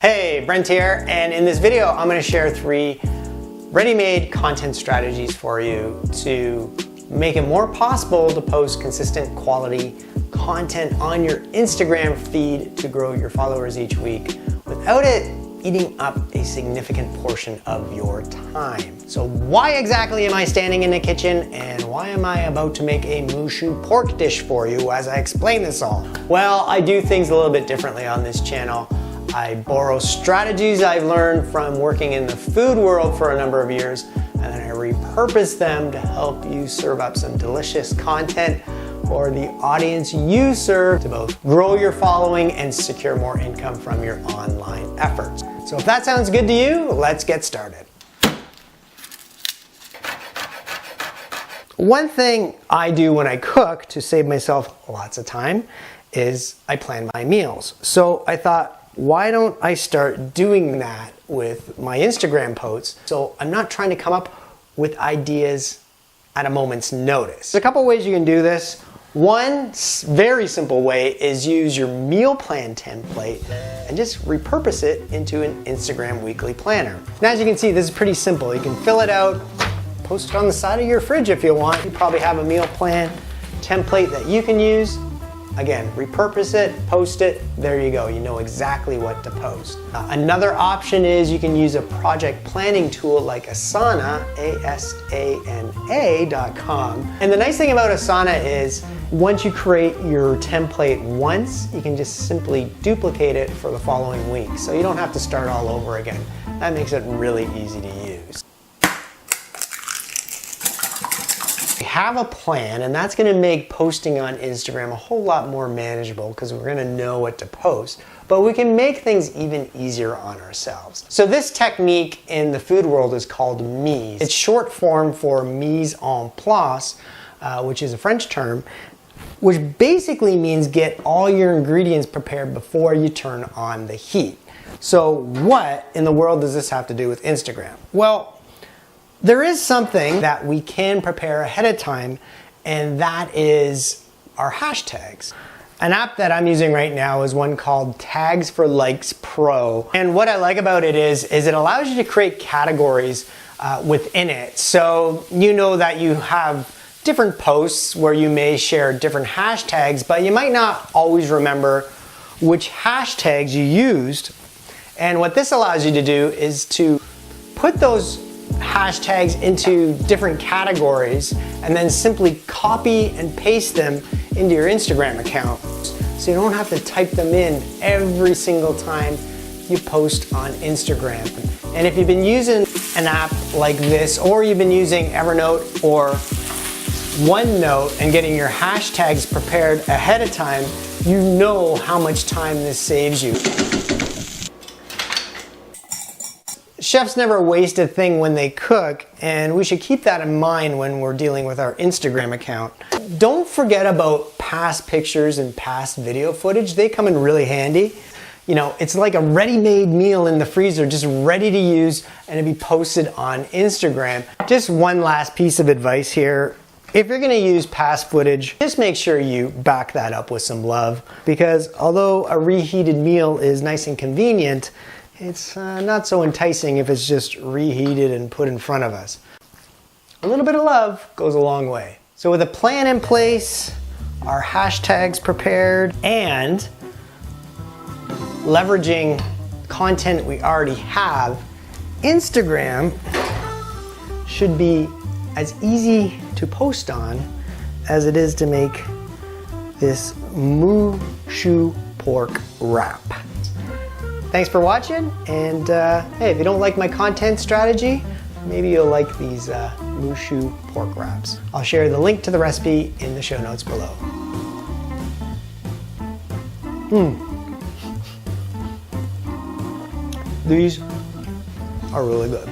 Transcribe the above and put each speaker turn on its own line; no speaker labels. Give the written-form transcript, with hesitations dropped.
Hey, Brent here, and in this video I'm going to share 3 ready-made content strategies for you to make it more possible to post consistent quality content on your Instagram feed to grow your followers each week without it eating up a significant portion of your time. So why exactly am I standing in the kitchen, and why am I about to make a mushu pork dish for you as I explain this all? Well, I do things a little bit differently on this channel. I borrow strategies I've learned from working in the food world for a number of years, and then I repurpose them to help you serve up some delicious content for the audience you serve to both grow your following and secure more income from your online efforts. So if that sounds good to you, let's get started. One thing I do when I cook to save myself lots of time is I plan my meals. So I thought, why don't I start doing that with my Instagram posts so I'm not trying to come up with ideas at a moment's notice. There's a couple ways you can do this. One very simple way is use your meal plan template and just repurpose it into an Instagram weekly planner. And as you can see, this is pretty simple. You can fill it out, post it on the side of your fridge if you want. You probably have a meal plan template that you can use. Again, repurpose it, post it, there you go. You know exactly what to post. Another option is you can use a project planning tool like Asana, ASANA.com. And the nice thing about Asana is once you create your template once, you can just simply duplicate it for the following week. So you don't have to start all over again. That makes it really easy to use. Have a plan, and that's going to make posting on Instagram a whole lot more manageable because we're going to know what to post, but we can make things even easier on ourselves. So this technique in the food world is called mise. It's short form for mise en place, which is a French term, which basically means get all your ingredients prepared before you turn on the heat. So what in the world does this have to do with Instagram? Well, there is something that we can prepare ahead of time, and that is our hashtags. An app that I'm using right now is one called TagsForLikes Pro. And what I like about it is it allows you to create categories within it. So you know that you have different posts where you may share different hashtags, but you might not always remember which hashtags you used. And what this allows you to do is to put those hashtags into different categories and then simply copy and paste them into your Instagram account. So you don't have to type them in every single time you post on Instagram. And if you've been using an app like this, or you've been using Evernote or OneNote and getting your hashtags prepared ahead of time, you know how much time this saves you. Chefs never waste a thing when they cook, and we should keep that in mind when we're dealing with our Instagram account. Don't forget about past pictures and past video footage. They come in really handy. You know, it's like a ready-made meal in the freezer, just ready to use and to be posted on Instagram. Just one last piece of advice here. If you're gonna use past footage, just make sure you back that up with some love, because although a reheated meal is nice and convenient, it's not so enticing if it's just reheated and put in front of us. A little bit of love goes a long way. So with a plan in place, our hashtags prepared, and leveraging content we already have, Instagram should be as easy to post on as it is to make this mushu pork wrap. Thanks for watching, and hey, if you don't like my content strategy, maybe you'll like these mushu pork wraps. I'll share the link to the recipe in the show notes below. These are really good.